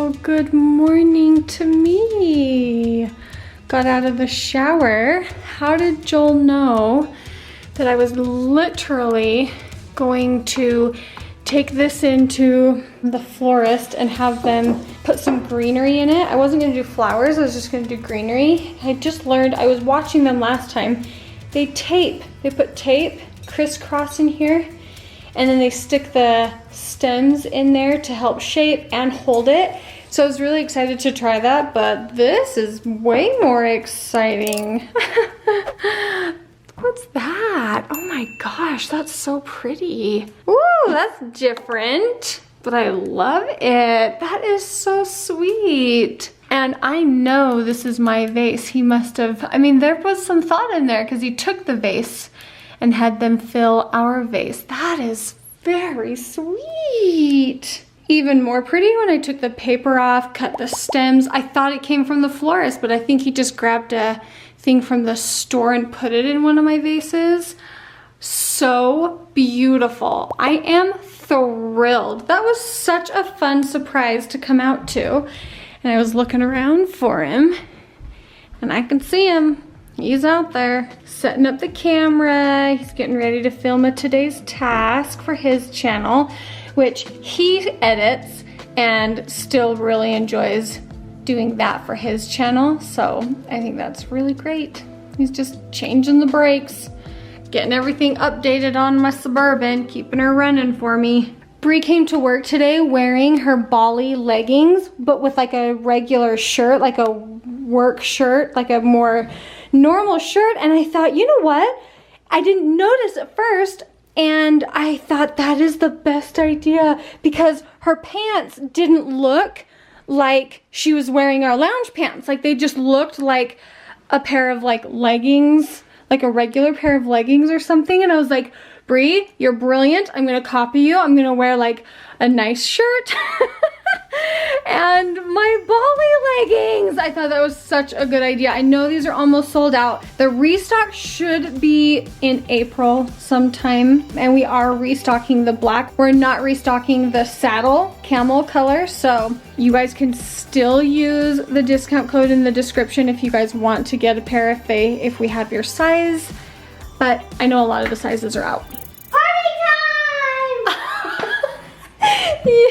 Oh, good morning to me. Got out of the shower. How did Joel know that I was literally going to take this into the florist and have them put some greenery in it? I wasn't gonna do flowers, I was just gonna do greenery. I just learned, I was watching them last time. They put tape crisscross in here, and then they stick the stems in there to help shape and hold it. So I was really excited to try that, but this is way more exciting. What's that? Oh my gosh, that's so pretty. Ooh, that's different, but I love it. That is so sweet. And I know this is my vase. He must have, I mean, there was some thought in there because he took the vase and had them fill our vase. That is very sweet. Even more pretty when I took the paper off, cut the stems. I thought it came from the florist, but I think he just grabbed a thing from the store and put it in one of my vases. So beautiful. I am thrilled. That was such a fun surprise to come out to. And I was looking around for him, and I can see him. He's out there setting up the camera. He's getting ready to film a today's task for his channel, which he edits and still really enjoys doing that for his channel. So I think that's really great. He's just changing the brakes, getting everything updated on my Suburban, keeping her running for me. Bree came to work today wearing her Bali leggings, but with like a regular shirt, like a work shirt, like a more normal shirt. And I thought, you know what? I didn't notice at first, and I thought that is the best idea because her pants didn't look like she was wearing our lounge pants. Like they just looked like a pair of like leggings, like a regular pair of leggings or something. And I was like, Bree, you're brilliant. I'm gonna copy you. I'm gonna wear like a nice shirt and my Bali leggings. I thought that was such a good idea. I know these are almost sold out. The restock should be in April sometime, and we are restocking the black. We're not restocking the saddle camel color, so you guys can still use the discount code in the description if you guys want to get a pair if we have your size. But I know a lot of the sizes are out. Party time! Yeah.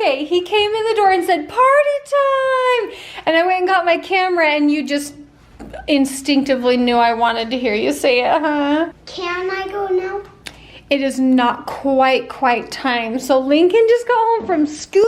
He came in the door and said, party time! And I went and got my camera, and you just instinctively knew I wanted to hear you say it, huh? Can I go now? It is not quite time. So Lincoln just got home from school.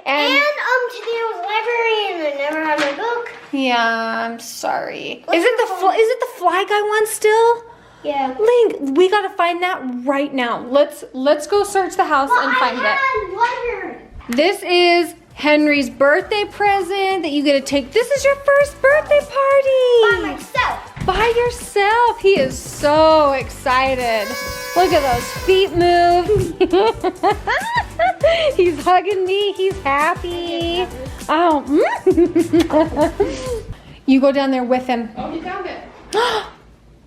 And today was library and I never had my book. Yeah, I'm sorry. Is it the Fly Guy one still? Yeah. Link, we gotta find that right now. Let's go search the house and find it. Library. This is Henry's birthday present that you get to take. This is your first birthday party. By myself. By yourself. He is so excited. Look at those feet move. He's hugging me. He's happy. Oh. You go down there with him. Oh, you found it.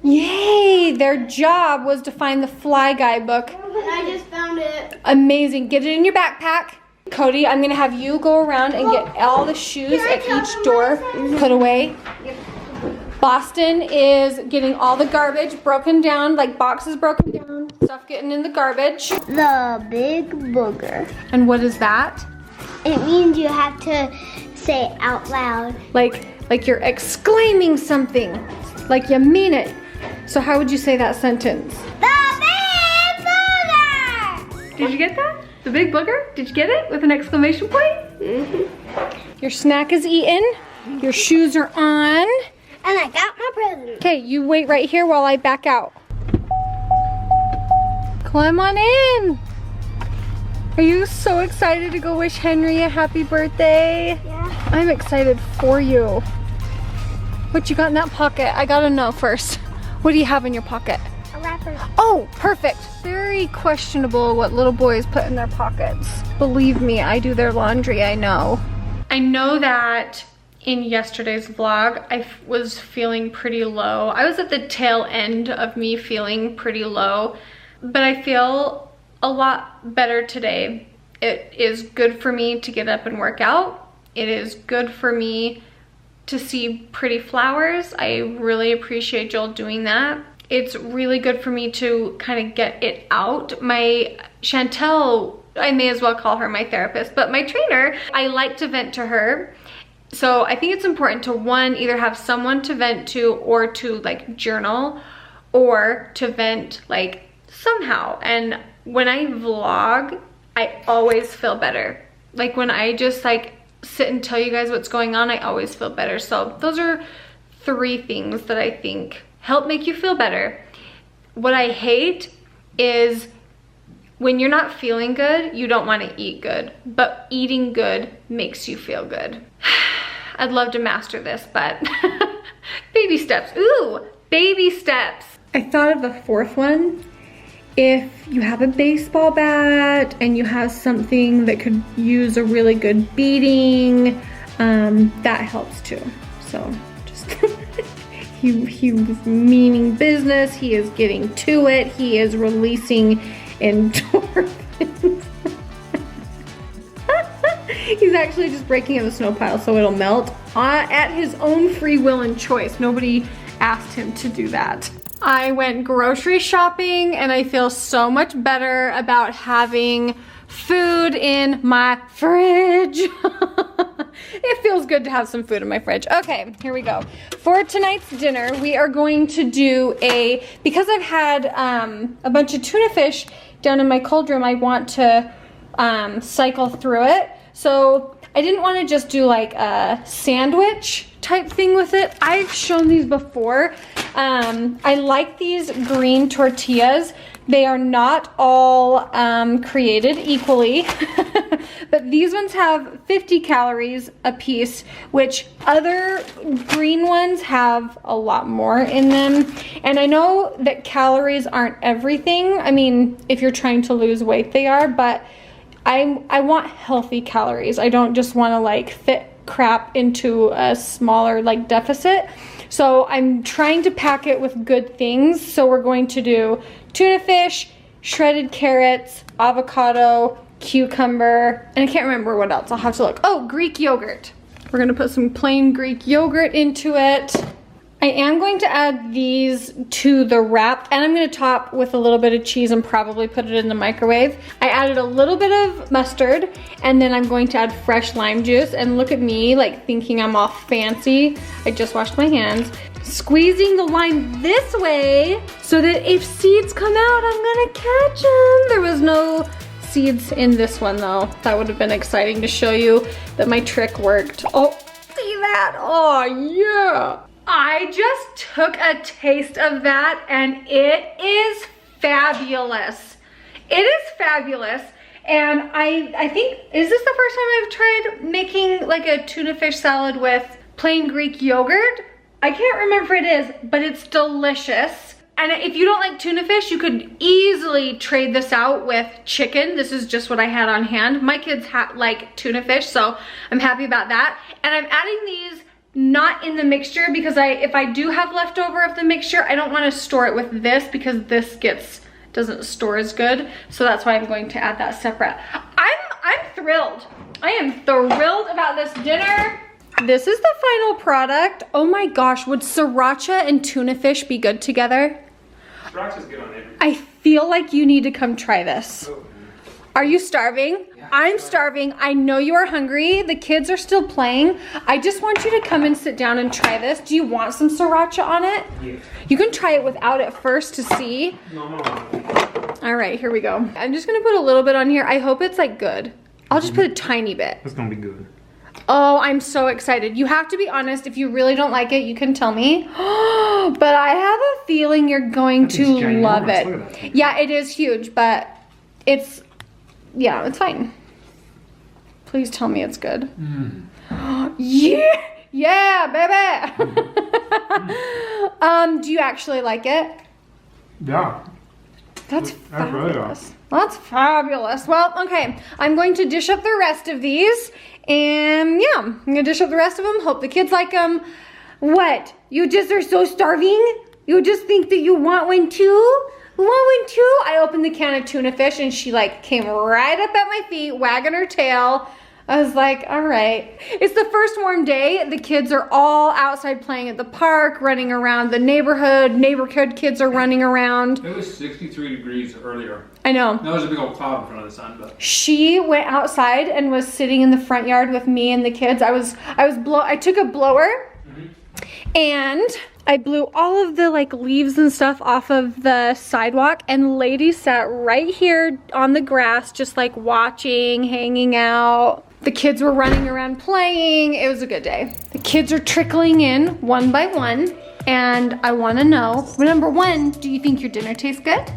Yay! Their job was to find the Fly Guy book. And I just found it. Amazing. Get it in your backpack. Cody, I'm gonna have you go around and get all the shoes at each door put away. Boston is getting all the garbage broken down, like boxes broken down, stuff getting in the garbage. The big booger. And what is that? It means you have to say it out loud. Like you're exclaiming something, like you mean it. So how would you say that sentence? The big booger! Did you get that? The big booger? Did you get it with an exclamation point? Mm-hmm. Your snack is eaten. Your shoes are on. And I got my present. Okay, you wait right here while I back out. Climb on in. Are you so excited to go wish Henry a happy birthday? Yeah. I'm excited for you. What you got in that pocket? I gotta know first. What do you have in your pocket? A wrapper. Oh, perfect. Very questionable what little boys put in their pockets. Believe me, I do their laundry, I know. I know that in yesterday's vlog, I was feeling pretty low. I was at the tail end of me feeling pretty low, but I feel a lot better today. It is good for me to get up and work out. It is good for me to see pretty flowers. I really appreciate Joel doing that. It's really good for me to kind of get it out. My Chantel, I may as well call her my therapist, but my trainer, I like to vent to her. So I think it's important to, one, either have someone to vent to or to like journal or to vent like somehow. And when I vlog, I always feel better. Like when I just like sit and tell you guys what's going on, I always feel better. So those are 3 things that I think help make you feel better. What I hate is when you're not feeling good, you don't want to eat good, but eating good makes you feel good. I'd love to master this, but baby steps. Ooh, baby steps. I thought of a 4th one. If you have a baseball bat and you have something that could use a really good beating, that helps too. So just, he was meaning business. He is getting to it. He is releasing endorphins. He's actually just breaking in the snow pile so it'll melt at his own free will and choice. Nobody asked him to do that. I went grocery shopping and I feel so much better about having food in my fridge. It feels good to have some food in my fridge. Okay, here we go. For tonight's dinner, we are going to do because I've had a bunch of tuna fish down in my cold room, I want to cycle through it. So I didn't want to just do like a sandwich type thing with it. I've shown these before. I like these green tortillas. They are not all created equally, but these ones have 50 calories a piece, which other green ones have a lot more in them. And I know that calories aren't everything. I mean, if you're trying to lose weight, they are, but I want healthy calories. I don't just want to like fit crap into a smaller like deficit. So I'm trying to pack it with good things. So we're going to do tuna fish, shredded carrots, avocado, cucumber, and I can't remember what else. I'll have to look. Oh, Greek yogurt. We're gonna put some plain Greek yogurt into it. I am going to add these to the wrap, and I'm gonna top with a little bit of cheese and probably put it in the microwave. I added a little bit of mustard, and then I'm going to add fresh lime juice, and look at me like thinking I'm all fancy. I just washed my hands. Squeezing the lime this way so that if seeds come out, I'm gonna catch them. There was no seeds in this one though. That would have been exciting to show you that my trick worked. Oh, see that? Oh yeah. I just took a taste of that and it is fabulous. It is fabulous. And I think, is this the first time I've tried making like a tuna fish salad with plain Greek yogurt? I can't remember if it is, but it's delicious. And if you don't like tuna fish, you could easily trade this out with chicken. This is just what I had on hand. My kids like tuna fish, so I'm happy about that. And I'm adding these not in the mixture because if I do have leftover of the mixture, I don't want to store it with this because this doesn't store as good. So that's why I'm going to add that separate. I'm thrilled. I am thrilled about this dinner. This is the final product. Oh my gosh, would sriracha and tuna fish be good together? Sriracha's good on everything. I feel like you need to come try this. Oh. Are you starving? Yeah, I'm starving. I know you are hungry. The kids are still playing. I just want you to come and sit down and try this. Do you want some sriracha on it? Yeah. You can try it without it first to see. No. All right, here we go. I'm just gonna put a little bit on here. I hope it's like good. I'll just put a tiny bit. It's gonna be good. Oh, I'm so excited. You have to be honest. If you really don't like it, you can tell me. But I have a feeling you're going to love it. Yeah, it is huge, but it's fine. Please tell me it's good. Yeah, yeah, baby. Do you actually like it? Yeah. That's I really fabulous. That's fabulous. Well, okay. I'm going to dish up the rest of these. And yeah, I'm gonna dish up the rest of them. Hope the kids like them. What? You just are so starving? You just think that you want one too? Lowen too. I opened the can of tuna fish and she like came right up at my feet, wagging her tail. I was like, all right. It's the first warm day. The kids are all outside playing at the park, running around the neighborhood. Neighborhood kids are running around. It was 63 degrees earlier. I know. That was a big old cloud in front of the sun, but. She went outside and was sitting in the front yard with me and the kids. I took a blower and I blew all of the like leaves and stuff off of the sidewalk, and Lady sat right here on the grass just like watching, hanging out. The kids were running around playing. It was a good day. The kids are trickling in one by one, and I want to know, number one, do you think your dinner tastes good?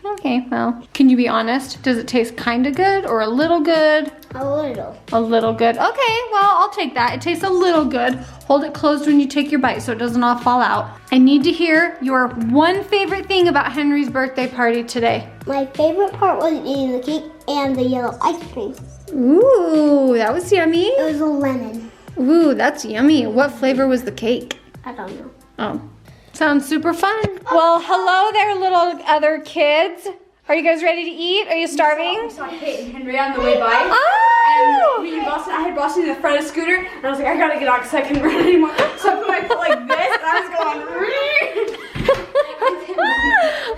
Okay, well, can you be honest? Does it taste kind of good or a little good? A little. A little good. Okay, well, I'll take that. It tastes a little good. Hold it closed when you take your bite so it doesn't all fall out. I need to hear your one favorite thing about Henry's birthday party today. My favorite part was eating the cake and the yellow ice cream. Ooh, that was yummy. It was a lemon. Ooh, that's yummy. What flavor was the cake? I don't know. Oh, sounds super fun. Well, hello there, little other kids. Are you guys ready to eat? Are you starving? We saw Kate and Henry on the way by. Oh! And me and Boston, I had Boston in the front of the scooter, and I was like, I gotta get out because I couldn't run anymore. So I put my foot like this, and I was going,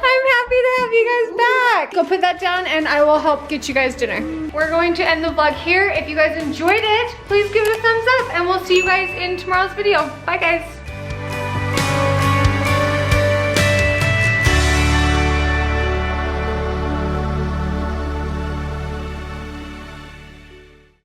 I'm happy to have you guys back. Go put that down and I will help get you guys dinner. We're going to end the vlog here. If you guys enjoyed it, please give it a thumbs up and we'll see you guys in tomorrow's video. Bye guys.